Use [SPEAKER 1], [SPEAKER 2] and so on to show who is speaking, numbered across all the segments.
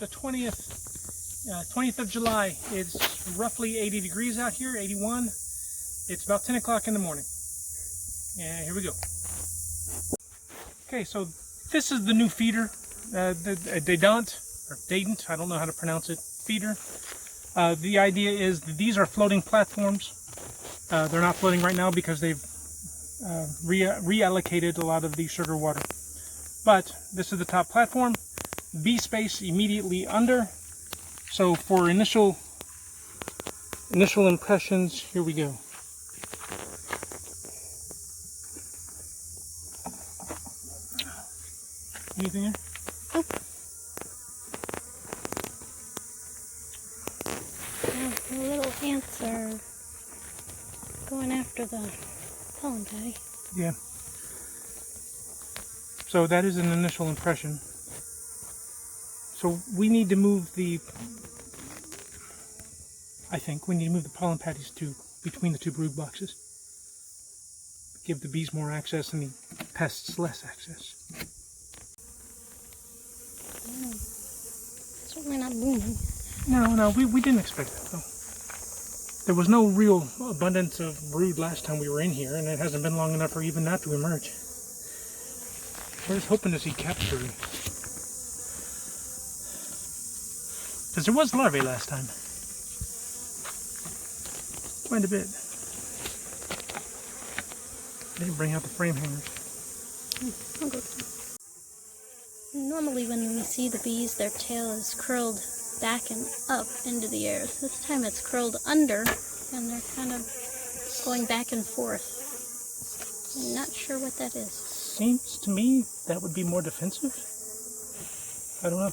[SPEAKER 1] the 20th of July. It's roughly 80 degrees out here, 81. It's about 10 o'clock in the morning. And here we go. Okay, so this is the new feeder. Dedant, or Dadant, I don't know how to pronounce it, feeder. The idea is that these are floating platforms. They're not floating right now because they've reallocated a lot of the sugar water. But this is the top platform, bee space immediately under. So for initial impressions, here we go. Anything there?
[SPEAKER 2] Nope. Now the little ants are going after the pollen patty.
[SPEAKER 1] Yeah. So that is an initial impression. So we need to move I think we need to move the pollen patties between the two brood boxes. Give the bees more access and the pests less access.
[SPEAKER 2] Certainly not booming.
[SPEAKER 1] No, we didn't expect that though. There was no real abundance of brood last time we were in here, and it hasn't been long enough for even that to emerge. We're just hoping to see capturing. Because there was larvae last time. Quite a bit. They didn't bring out the frame hangers.
[SPEAKER 2] I'll go. Normally when we see the bees, their tail is curled back and up into the air. This time it's curled under, and they're kind of going back and forth. I'm not sure what that is.
[SPEAKER 1] Seems to me that would be more defensive. I don't know.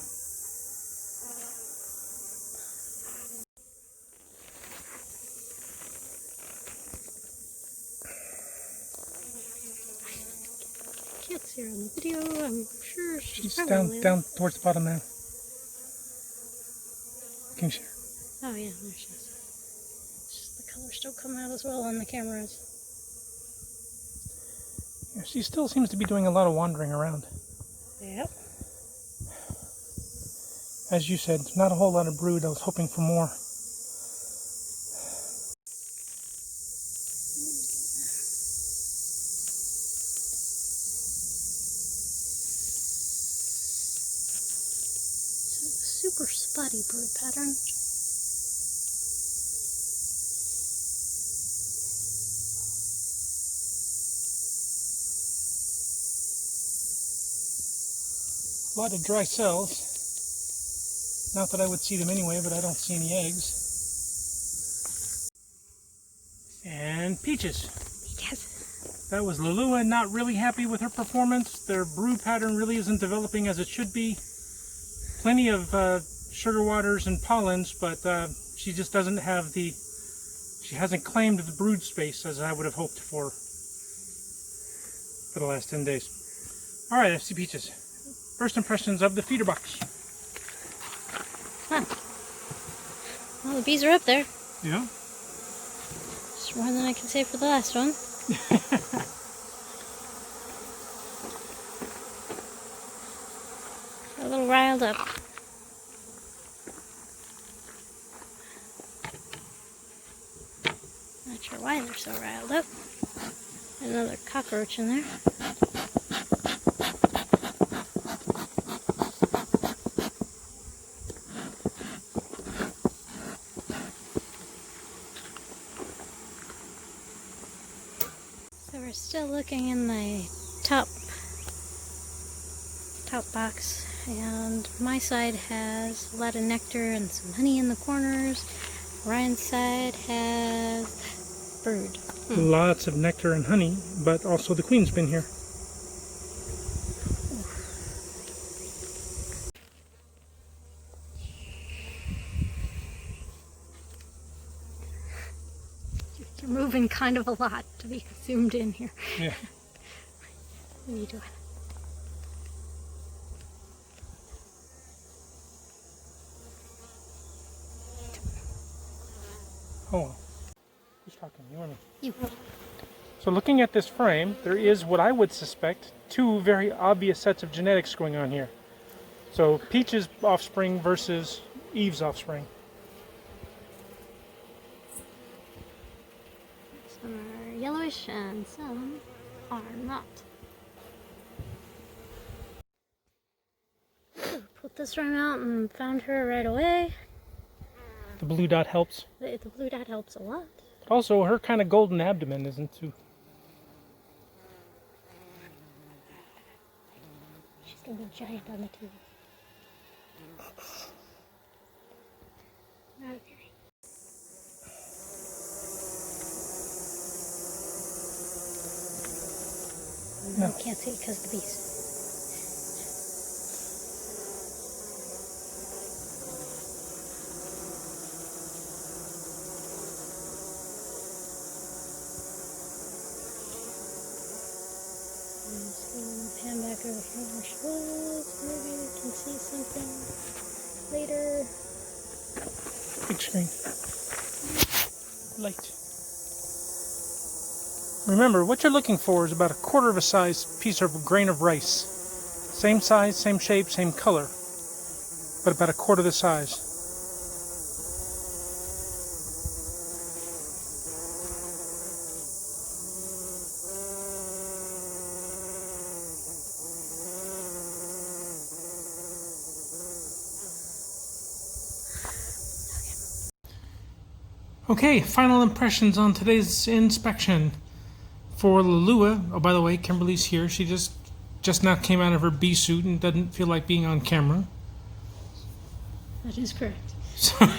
[SPEAKER 2] I can't see her on the video. I'm sure
[SPEAKER 1] She's down towards the bottom now. Can you see her?
[SPEAKER 2] Oh yeah, there she is. It's just the color still coming out as well on the cameras.
[SPEAKER 1] Yeah, she still seems to be doing a lot of wandering around.
[SPEAKER 2] Yep.
[SPEAKER 1] As you said, not a whole lot of brood. I was hoping for more.
[SPEAKER 2] Super spotty brood pattern.
[SPEAKER 1] A lot of dry cells. Not that I would see them anyway, but I don't see any eggs. And peaches.
[SPEAKER 2] Yes.
[SPEAKER 1] That was Lalua, not really happy with her performance. Their brood pattern really isn't developing as it should be. Plenty of sugar waters and pollens, but she just doesn't have she hasn't claimed the brood space as I would have hoped for the last 10 days. Alright, FC Peaches. First impressions of the feeder box.
[SPEAKER 2] Huh. Well, the bees are up there.
[SPEAKER 1] Yeah.
[SPEAKER 2] It's more than I can say for the last one. A little riled up. Not sure why they're so riled up. Another cockroach in there. So we're still looking in the top box, and my side has a lot of nectar and some honey in the corners. Ryan's side has brood.
[SPEAKER 1] Lots of nectar and honey, but also the queen's been here.
[SPEAKER 2] You're moving kind of a lot to be zoomed in here.
[SPEAKER 1] Yeah.
[SPEAKER 2] What are you doing?
[SPEAKER 1] Oh. Who's talking? You or me?
[SPEAKER 2] You.
[SPEAKER 1] So looking at this frame, there is what I would suspect two very obvious sets of genetics going on here. So Peach's offspring versus Eve's offspring.
[SPEAKER 2] Some are yellowish and some are not. Put this rhyme out and found her right away.
[SPEAKER 1] The blue dot helps.
[SPEAKER 2] The blue dot helps a lot.
[SPEAKER 1] Also, her kind of golden abdomen isn't too...
[SPEAKER 2] She's gonna be giant on the TV. Okay.
[SPEAKER 1] No.
[SPEAKER 2] I can't see it because of the bees. Pan back over here where she was. Maybe we can see something later.
[SPEAKER 1] Big screen. Light. Remember, what you're looking for is about a quarter of a size piece of grain of rice. Same size, same shape, same color, but about a quarter the size. Okay, final impressions on today's inspection. For Lalua, oh, by the way, Kimberly's here. She just now came out of her bee suit and doesn't feel like being on camera.
[SPEAKER 2] That is correct.
[SPEAKER 1] So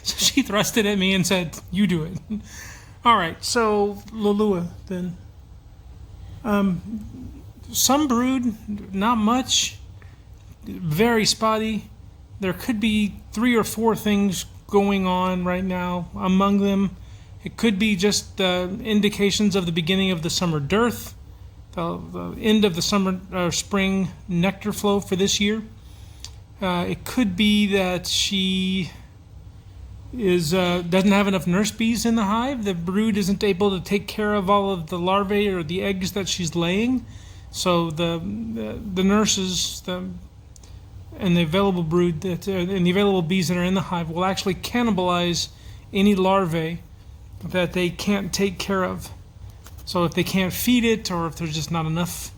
[SPEAKER 1] she thrust it at me and said, "You do it." All right, so Lalua then. Some brood, not much. Very spotty. There could be 3 or 4 things going on right now. Among them, it could be just indications of the beginning of the summer dearth, the end of the summer spring nectar flow for this year. It could be that she doesn't have enough nurse bees in the hive. The brood isn't able to take care of all of the larvae or the eggs that she's laying. So the nurses and the available brood and the available bees that are in the hive will actually cannibalize any larvae that they can't take care of. So if they can't feed it, or if there's just not enough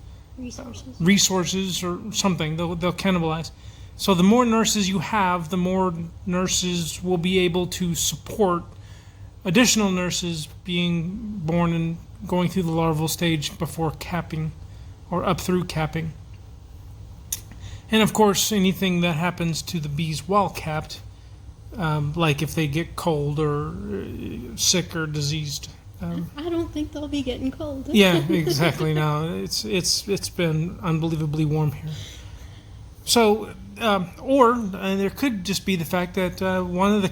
[SPEAKER 1] resources or something, they'll cannibalize. So the more nurses you have, the more nurses will be able to support additional nurses being born and going through the larval stage before capping, or up through capping. And of course, anything that happens to the bees while capped, like if they get cold or sick or diseased.
[SPEAKER 2] I don't think they'll be getting cold.
[SPEAKER 1] Yeah, exactly. No, it's been unbelievably warm here. So, or there could just be the fact that one of the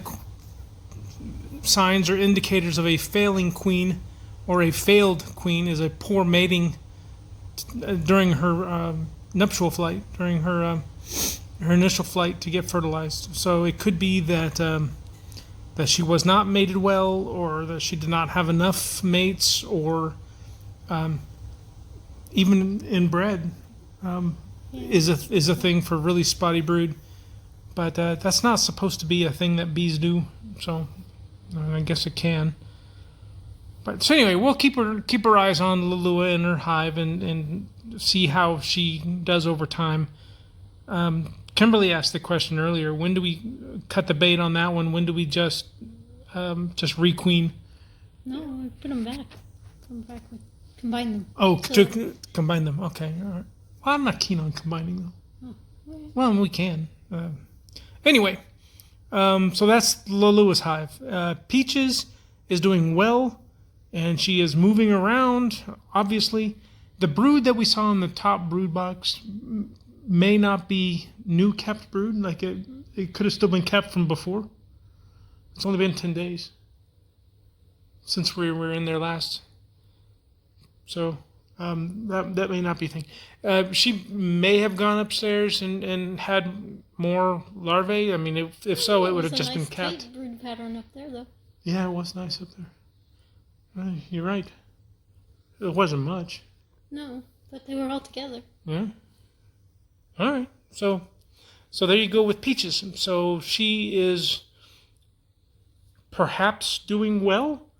[SPEAKER 1] signs or indicators of a failing queen or a failed queen is a poor mating during her nuptial flight, during her initial flight to get fertilized. So it could be that that she was not mated well, or that she did not have enough mates, or even inbred is a thing for really spotty brood. But that's not supposed to be a thing that bees do. So I guess it can. But so anyway, we'll keep our eyes on Lalua and her hive and see how she does over time. Kimberly asked the question earlier: when do we cut the bait on that one? When do we just requeen?
[SPEAKER 2] No, we put them back. Combine them.
[SPEAKER 1] Oh, so, combine them. Okay, all right. Well, I'm not keen on combining them.
[SPEAKER 2] Oh, okay.
[SPEAKER 1] Well, we can. Anyway, so that's Lalua's hive. Peaches is doing well, and she is moving around, obviously. The brood that we saw in the top brood box may not be new kept brood. Like it could have still been kept from before. It's only been 10 days since we were in there last. So that may not be a thing. She may have gone upstairs and had more larvae. I mean, if so, it would have just been kept.
[SPEAKER 2] Tight brood pattern up there, though.
[SPEAKER 1] Yeah, it was nice up there. You're right. It wasn't much.
[SPEAKER 2] No, but they were all together.
[SPEAKER 1] Yeah. All right. So So there you go with Peaches. So she is perhaps doing well.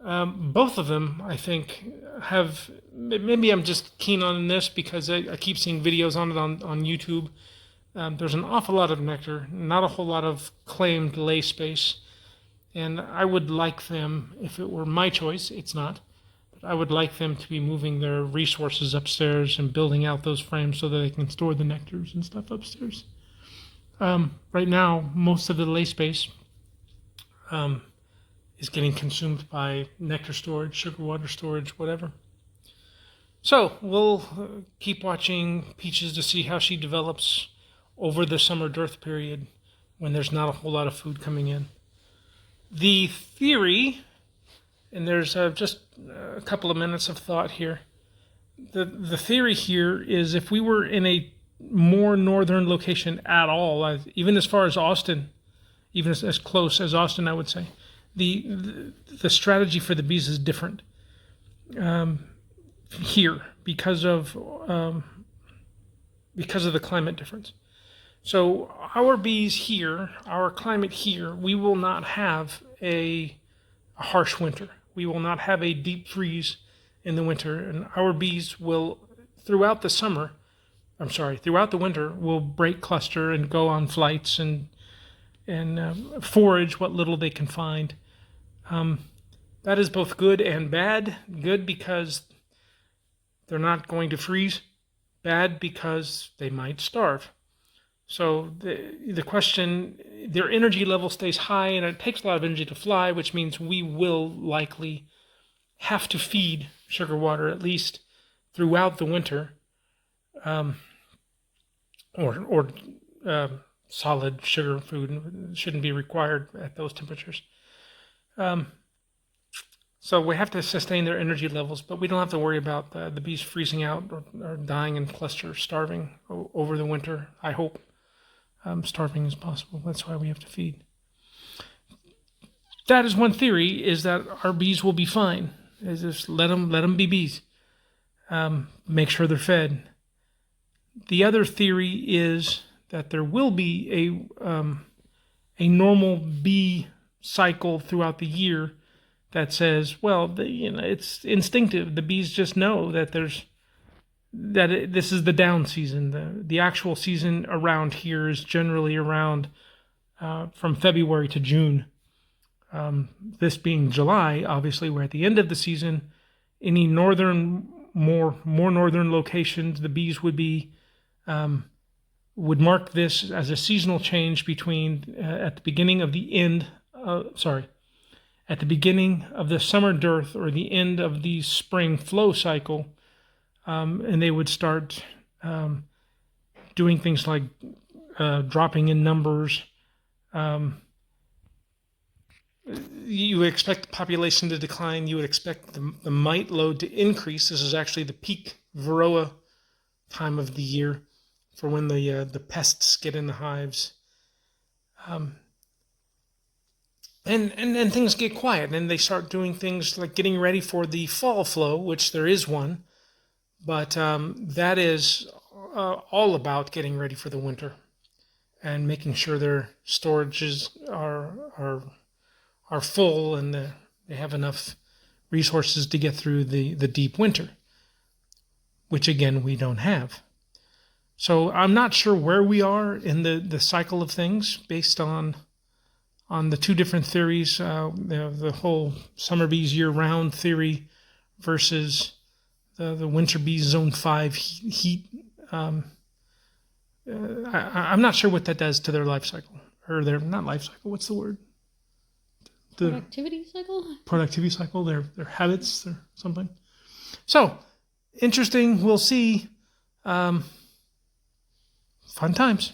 [SPEAKER 1] Both of them, I think, have... Maybe I'm just keen on this because I keep seeing videos on it on YouTube. There's an awful lot of nectar, not a whole lot of claimed lay space. And I would like them, if it were my choice, it's not, but I would like them to be moving their resources upstairs and building out those frames so that they can store the nectars and stuff upstairs. Right now, most of the lay space is getting consumed by nectar storage, sugar water storage, whatever. So we'll keep watching Peaches to see how she develops over the summer dearth period when there's not a whole lot of food coming in. The theory, and there's just a couple of minutes of thought here. The theory here is if we were in a more northern location at all, even as far as Austin, even as close as Austin, I would say, the strategy for the bees is different here because of the climate difference. So our bees here, our climate here, we will not have a harsh winter. We will not have a deep freeze in the winter, and our bees will, throughout the winter, will break cluster and go on flights and forage what little they can find. That is both good and bad. Good because they're not going to freeze. Bad because they might starve. So the question, their energy level stays high, and it takes a lot of energy to fly, which means we will likely have to feed sugar water at least throughout the winter, or solid sugar food shouldn't be required at those temperatures. So we have to sustain their energy levels, but we don't have to worry about the bees freezing out or dying in cluster, starving over the winter, I hope. Starving is possible. That's why we have to feed. That is one theory, is that our bees will be fine. Is just let them be bees. Make sure they're fed. The other theory is that there will be a normal bee cycle throughout the year that says, well, it's instinctive. The bees just know that this is the down season. The actual season around here is generally around from February to June. This being July, obviously we're at the end of the season. Any northern, more northern locations, the bees would mark this as a seasonal change between at the beginning of the summer dearth or the end of the spring flow cycle. And they would start doing things like dropping in numbers. You would expect the population to decline. You would expect the mite load to increase. This is actually the peak Varroa time of the year for when the pests get in the hives. And things get quiet, and they start doing things like getting ready for the fall flow, which there is one. But that is all about getting ready for the winter and making sure their storages are full and they have enough resources to get through the deep winter, which again we don't have. So I'm not sure where we are in the cycle of things based on the two different theories, the whole summer bees year-round theory versus the winter bees zone 5 heat. I'm not sure what that does to their life cycle, or their, not life cycle, what's the word?
[SPEAKER 2] Productivity cycle?
[SPEAKER 1] Productivity cycle, their habits or something. So, interesting, we'll see. Fun times.